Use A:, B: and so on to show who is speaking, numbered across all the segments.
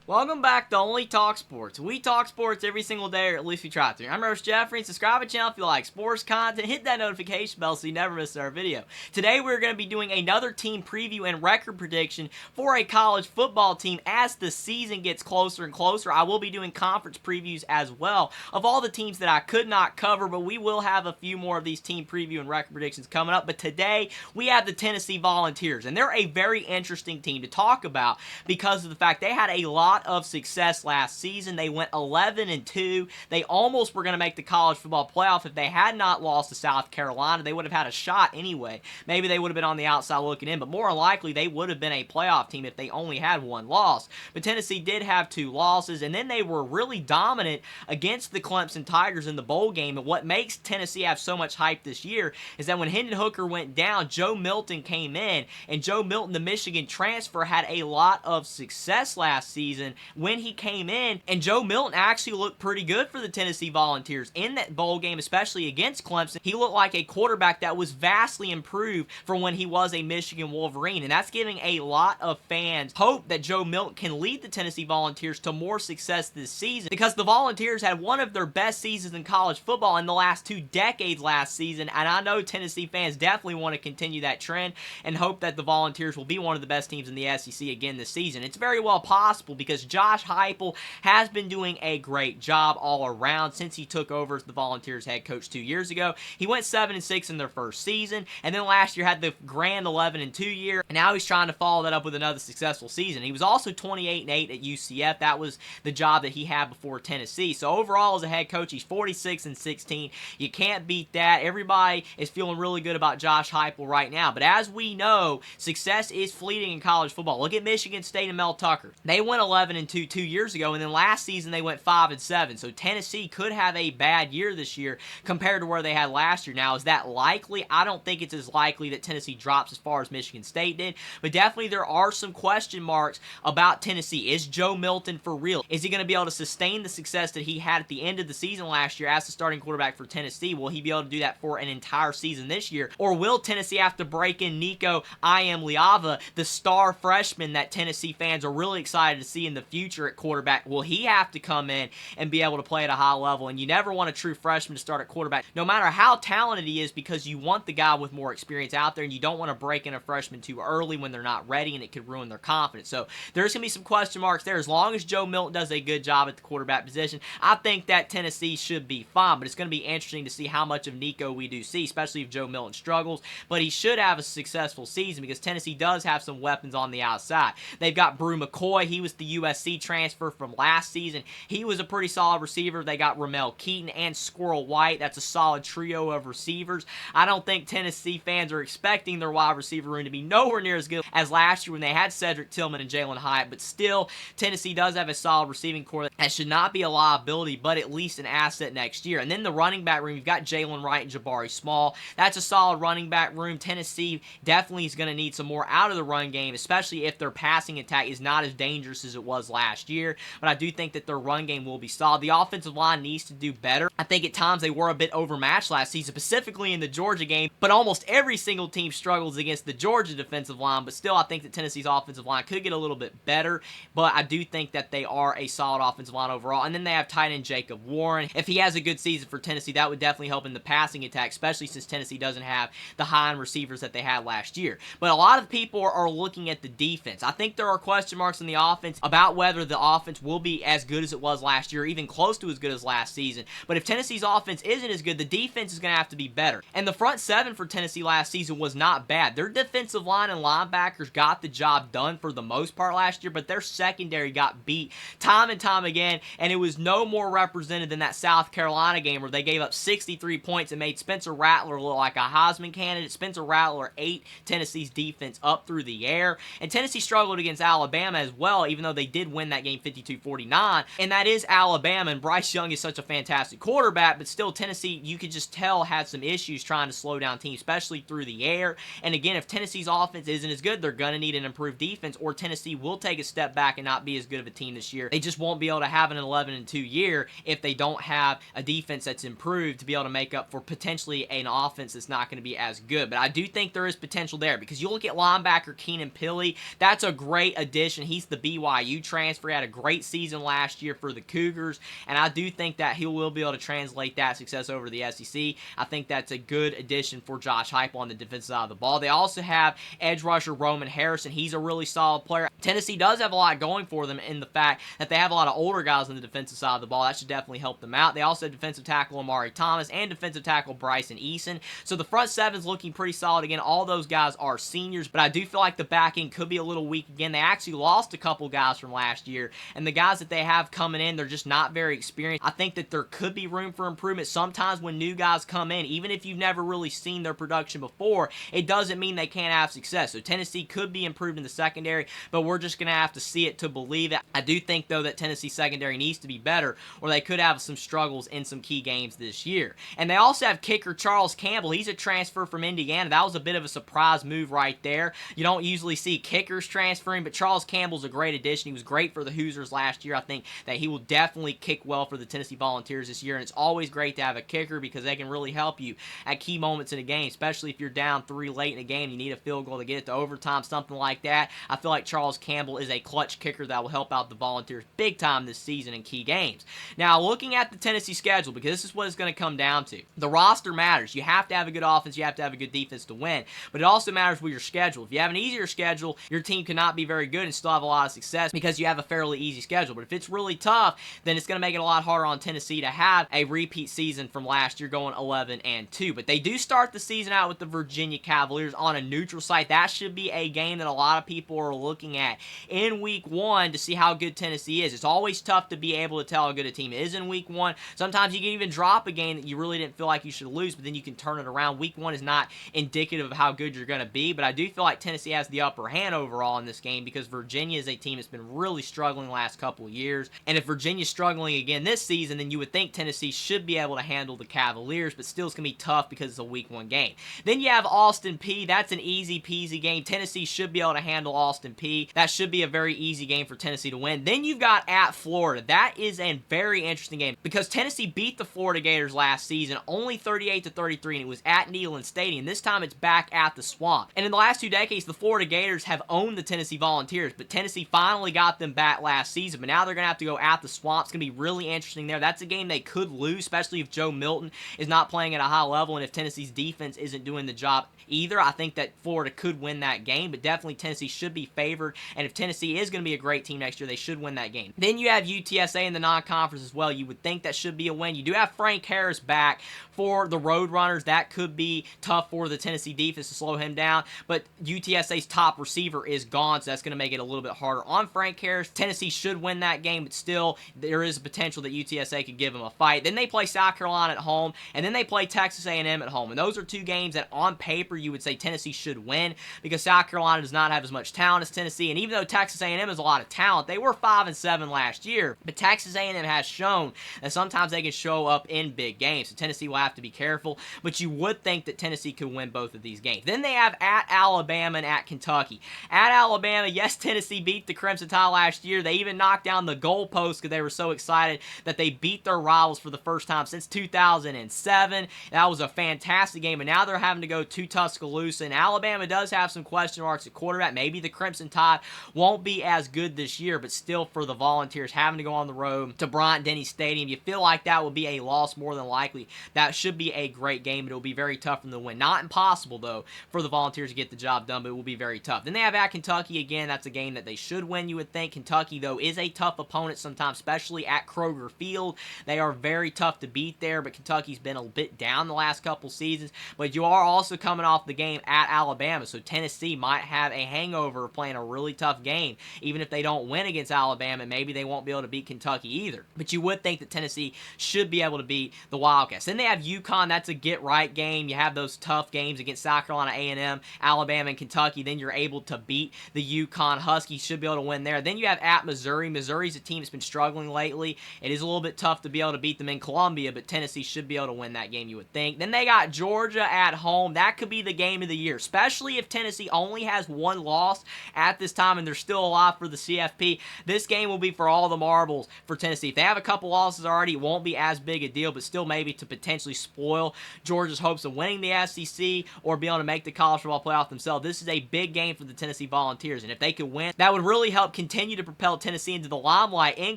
A: Welcome back to Only Talk Sports. We talk sports every single day, or at least we try to. I'm Roach Jeffrey. Subscribe to the channel if you like sports content. Hit that notification bell so you never miss our video. Today we're going to be doing another team preview and record prediction for a college football team as the season gets closer and closer. I will be doing conference previews as well of all the teams that I could not cover, but we will have a few more of these team preview and record predictions coming up. But today we have the Tennessee Volunteers, and they're a very interesting team to talk about because of the fact they had a lot of success last season. They went 11-2. They almost were going to make the college football playoff if they had not lost to South Carolina. They would have had a shot anyway. Maybe they would have been on the outside looking in, but more likely they would have been a playoff team if they only had one loss. But Tennessee did have two losses, and then they were really dominant against the Clemson Tigers in the bowl game. And what makes Tennessee have so much hype this year is that when Hendon Hooker went down, Joe Milton came in, and Joe Milton, the Michigan transfer, had a lot of success last season when he came in, and Joe Milton actually looked pretty good for the Tennessee Volunteers in that bowl game, especially against Clemson. He looked like a quarterback that was vastly improved from when he was a Michigan Wolverine, and that's giving a lot of fans hope that Joe Milton can lead the Tennessee Volunteers to more success this season, because the Volunteers had one of their best seasons in college football in the last 2 decades last season, and I know Tennessee fans definitely want to continue that trend and hope that the Volunteers will be one of the best teams in the SEC again this season. It's very well possible because Josh Heupel has been doing a great job all around since he took over as the Volunteers head coach 2 years ago. He went 7-6 in their first season, and then last year had the grand 11-2 year, and now he's trying to follow that up with another successful season. He was also 28-8 at UCF. That was the job that he had before Tennessee. So overall as a head coach, he's 46-16. You can't beat that. Everybody is feeling really good about Josh Heupel right now, but as we know, success is fleeting in college football. Look at Michigan State and Mel Tucker. They went 11-2 2 years ago, and then last season they went 5-7. So Tennessee could have a bad year this year compared to where they had last year. Now, is that likely? I don't think it's as likely that Tennessee drops as far as Michigan State did, but definitely there are some question marks about Tennessee. Is Joe Milton for real? Is he going to be able to sustain the success that he had at the end of the season last year as the starting quarterback for Tennessee? Will he be able to do that for an entire season this year? Or will Tennessee have to break in Nico Iamaleava, the star freshman that Tennessee fans are really excited to see in the future at quarterback? Will he have to come in and be able to play at a high level? And you never want a true freshman to start at quarterback, no matter how talented he is, because you want the guy with more experience out there, and you don't want to break in a freshman too early when they're not ready, and it could ruin their confidence. So there's going to be some question marks there. As long as Joe Milton does a good job at the quarterback position, I think that Tennessee should be fine, but it's going to be interesting to see how much of Nico we do see, especially if Joe Milton struggles, but he should have a successful season because Tennessee does have some weapons on the outside. They've got Brew McCoy. He was the USC transfer from last season. He was a pretty solid receiver. They got Ramel Keaton and Squirrel White. That's a solid trio of receivers. I don't think Tennessee fans are expecting their wide receiver room to be nowhere near as good as last year when they had Cedric Tillman and Jalen Hyatt, but still, Tennessee does have a solid receiving core that should not be a liability, but at least an asset next year. And then the running back room, you've got Jalen Wright and Jabari Small. That's a solid running back room. Tennessee definitely is going to need some more out of the run game, especially if their passing attack is not as dangerous as it was last year, but I do think that their run game will be solid. The offensive line needs to do better. I think at times they were a bit overmatched last season, specifically in the Georgia game, but almost every single team struggles against the Georgia defensive line, but still I think that Tennessee's offensive line could get a little bit better, but I do think that they are a solid offensive line overall. And then they have tight end Jacob Warren. If he has a good season for Tennessee, that would definitely help in the passing attack, especially since Tennessee doesn't have the high-end receivers that they had last year. But a lot of people are looking at the defense. I think there are question marks in the offense about whether the offense will be as good as it was last year, even close to as good as last season. But if Tennessee's offense isn't as good, the defense is going to have to be better. And the front seven for Tennessee last season was not bad. Their defensive line and linebackers got the job done for the most part last year, but their secondary got beat time and time again, and it was no more represented than that South Carolina game where they gave up 63 points and made Spencer Rattler look like a Heisman candidate. Spencer Rattler ate Tennessee's defense up through the air, and Tennessee struggled against Alabama as well, even though they did win that game 52-49, and that is Alabama, and Bryce Young is such a fantastic quarterback, but still Tennessee, you could just tell, had some issues trying to slow down teams, especially through the air. And again, if Tennessee's offense isn't as good, they're going to need an improved defense, or Tennessee will take a step back and not be as good of a team this year. They just won't be able to have an 11-2 year if they don't have a defense that's improved to be able to make up for potentially an offense that's not going to be as good. But I do think there is potential there, because you look at linebacker Keenan Pili, that's a great addition. He's the BYU TCU transfer. He had a great season last year for the Cougars, and I do think that he will be able to translate that success over to the SEC. I think that's a good addition for Josh Heupel on the defensive side of the ball. They also have edge rusher Roman Harrison. He's a really solid player. Tennessee does have a lot going for them in the fact that they have a lot of older guys on the defensive side of the ball. That should definitely help them out. They also have defensive tackle Amari Thomas and defensive tackle Bryson Eason. So the front seven is looking pretty solid. Again, all those guys are seniors, but I do feel like the back end could be a little weak again. They actually lost a couple guys from last year, and the guys that they have coming in, they're just not very experienced. I think that there could be room for improvement. Sometimes when new guys come in, even if you've never really seen their production before, it doesn't mean they can't have success. So Tennessee could be improved in the secondary, but we're just going to have to see it to believe it. I do think, though, that Tennessee secondary needs to be better, or they could have some struggles in some key games this year. And they also have kicker Charles Campbell. He's a transfer from Indiana. That was a bit of a surprise move right there. You don't usually see kickers transferring, but Charles Campbell's a great addition. He was great for the Hoosiers last year. I think that he will definitely kick well for the Tennessee Volunteers this year, and it's always great to have a kicker because they can really help you at key moments in a game, especially if you're down 3 late in a game, you need a field goal to get it to overtime, something like that. I feel like Charles Campbell is a clutch kicker that will help out the Volunteers big time this season in key games. Now, looking at the Tennessee schedule, because this is what it's going to come down to. The roster matters. You have to have a good offense, you have to have a good defense to win, but it also matters with your schedule. If you have an easier schedule, your team cannot be very good and still have a lot of success because you have a fairly easy schedule. But if it's really tough, then it's going to make it a lot harder on Tennessee to have a repeat season from last year going 11-2. But they do start the season out with the Virginia Cavaliers on a neutral site. That should be a game that a lot of people are looking at in week 1 to see how good Tennessee is. It's always tough to be able to tell how good a team is in week 1. Sometimes you can even drop a game that you really didn't feel like you should lose, but then you can turn it around. Week 1 is not indicative of how good you're going to be, but I do feel like Tennessee has the upper hand overall in this game because Virginia is a team that's been really struggling the last couple of years, and if Virginia's struggling again this season, then you would think Tennessee should be able to handle the Cavaliers, but still it's going to be tough because it's a week 1 game. Then you have Austin Peay. That's an easy peasy game. Tennessee should be able to handle Austin Peay. That should be a very easy game for Tennessee to win. Then you've got at Florida. That is a very interesting game because Tennessee beat the Florida Gators last season only 38-33, and it was at Neyland Stadium. This time it's back at the Swamp. And in the last 2 decades, the Florida Gators have owned the Tennessee Volunteers, but Tennessee finally got them back last season, but now they're going to have to go at the Swamp. It's going to be really interesting there. That's a game they could lose, especially if Joe Milton is not playing at a high level and if Tennessee's defense isn't doing the job either. I think that Florida could win that game, but definitely Tennessee should be favored, and if Tennessee is going to be a great team next year, they should win that game. Then you have UTSA in the non-conference as well. You would think that should be a win. You do have Frank Harris back for the Roadrunners. That could be tough for the Tennessee defense to slow him down, but UTSA's top receiver is gone, so that's going to make it a little bit harder on Frank Harris. Tennessee should win that game, but still, there is a potential that UTSA could give them a fight. Then they play South Carolina at home, and then they play Texas A&M at home, and those are 2 games that on paper you would say Tennessee should win because South Carolina does not have as much talent as Tennessee, and even though Texas A&M has a lot of talent, they were 5-7 last year, but Texas A&M has shown that sometimes they can show up in big games, so Tennessee will have to be careful, but you would think that Tennessee could win both of these games. Then they have at Alabama and at Kentucky. At Alabama, yes, Tennessee beat the Crimson Tide last year. They even knocked down the goalpost because they were so excited that they beat their rivals for the first time since 2007. That was a fantastic game, and now they're having to go to Tuscaloosa, and Alabama does have some question marks at quarterback. Maybe the Crimson Tide won't be as good this year, but still for the Volunteers having to go on the road to Bryant-Denny Stadium, you feel like that will be a loss more than likely. That should be a great game, but it will be very tough for them to win. Not impossible, though, for the Volunteers to get the job done, but it will be very tough. Then they have at Kentucky again. That's a game that they should win, you would think. Kentucky, though, is a tough opponent sometimes, especially at Kroger Field. They are very tough to beat there, but Kentucky's been a bit down the last couple seasons. But you are also coming off the game at Alabama, so Tennessee might have a hangover of playing a really tough game. Even if they don't win against Alabama, maybe they won't be able to beat Kentucky either. But you would think that Tennessee should be able to beat the Wildcats. Then they have UConn. That's a get-right game. You have those tough games against South Carolina A&M, Alabama, and Kentucky. Then you're able to beat the UConn Huskies. Should be able to win there. Then you have at Missouri. Missouri's a team that's been struggling lately. It is a little bit tough to be able to beat them in Columbia, but Tennessee should be able to win that game, you would think. Then they got Georgia at home. That could be the game of the year, especially if Tennessee only has 1 loss at this time and they're still alive for the CFP. This game will be for all the marbles for Tennessee. If they have a couple losses already, it won't be as big a deal, but still maybe to potentially spoil Georgia's hopes of winning the SEC or being able to make the college football playoff themselves. This is a big game for the Tennessee Volunteers, and if they could win, that would really help continue continue to propel Tennessee into the limelight in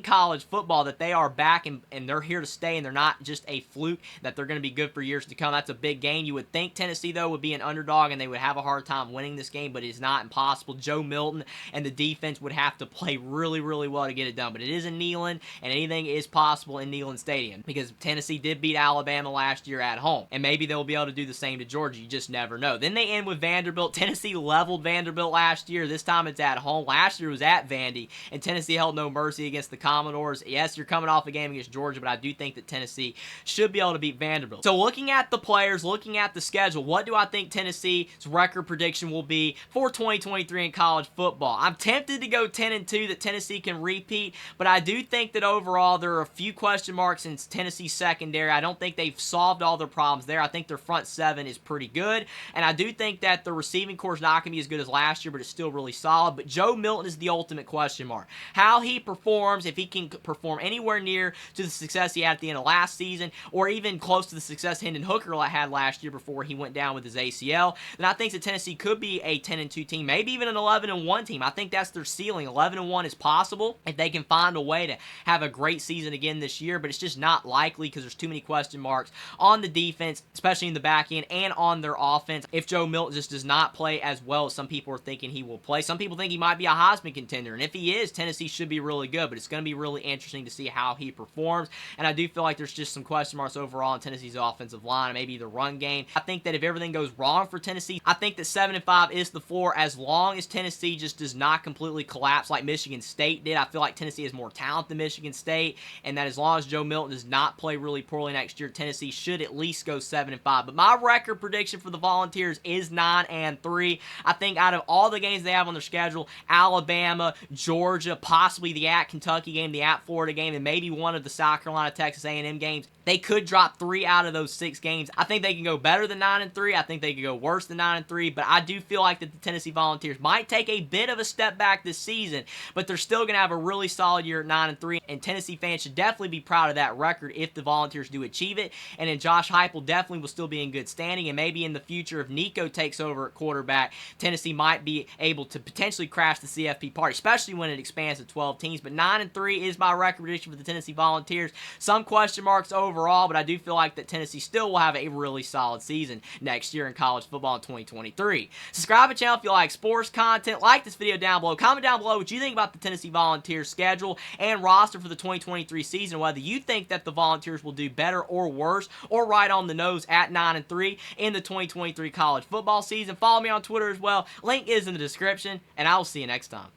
A: college football, that they are back and they're here to stay and they're not just a fluke, that they're going to be good for years to come. That's a big game. You would think Tennessee, though, would be an underdog and they would have a hard time winning this game, but it's not impossible. Joe Milton and the defense would have to play really, really well to get it done, but it is in Neyland, and anything is possible in Neyland Stadium because Tennessee did beat Alabama last year at home, and maybe they'll be able to do the same to Georgia. You just never know. Then they end with Vanderbilt. Tennessee leveled Vanderbilt last year. This time it's at home. Last year was at Vandy, and Tennessee held no mercy against the Commodores. Yes, you're coming off a game against Georgia, but I do think that Tennessee should be able to beat Vanderbilt. So looking at the players, looking at the schedule, what do I think Tennessee's record prediction will be for 2023 in college football? I'm tempted to go 10-2 that Tennessee can repeat, but I do think that overall there are a few question marks in Tennessee's secondary. I don't think they've solved all their problems there. I think their front seven is pretty good, and I do think that the receiving core is not going to be as good as last year, but it's still really solid. But Joe Milton is the ultimate question mark. How he performs, if he can perform anywhere near to the success he had at the end of last season, or even close to the success Hendon Hooker had last year before he went down with his ACL, then I think that Tennessee could be a 10-2 team, maybe even an 11-1 team. I think that's their ceiling. 11-1 is possible if they can find a way to have a great season again this year, but it's just not likely because there's too many question marks on the defense, especially in the back end, and on their offense. If Joe Milton just does not play as well as some people are thinking he will play, some people think he might be a Heisman contender, and if he is, Tennessee should be really good, but it's going to be really interesting to see how he performs, and I do feel like there's just some question marks overall in Tennessee's offensive line, maybe the run game. I think that if everything goes wrong for Tennessee, I think that 7-5 is the floor as long as Tennessee just does not completely collapse like Michigan State did. I feel like Tennessee has more talent than Michigan State, and that as long as Joe Milton does not play really poorly next year, Tennessee should at least go 7-5. But my record prediction for the Volunteers is 9-3. I think out of all the games they have on their schedule, Alabama, Georgia, possibly the at Kentucky game, the at Florida game, and maybe one of the South Carolina, Texas A&M games, they could drop 3 out of those 6 games. I think they can go better than 9-3. I think they could go worse than 9-3, but I do feel like that the Tennessee Volunteers might take a bit of a step back this season, but they're still going to have a really solid year at 9-3, and Tennessee fans should definitely be proud of that record if the Volunteers do achieve it, and then Josh Heupel definitely will still be in good standing, and maybe in the future if Nico takes over at quarterback, Tennessee might be able to potentially crash the CFP party, especially when it expands to 12 teams, but 9-3 is my record prediction for the Tennessee Volunteers. Some question marks overall, but I do feel like that Tennessee still will have a really solid season next year in college football in 2023. Subscribe to the channel if you like sports content. Like this video down below. Comment down below what you think about the Tennessee Volunteers schedule and roster for the 2023 season, whether you think that the Volunteers will do better or worse or right on the nose at 9-3 in the 2023 college football season. Follow me on Twitter as well. Link is in the description, and I will see you next time.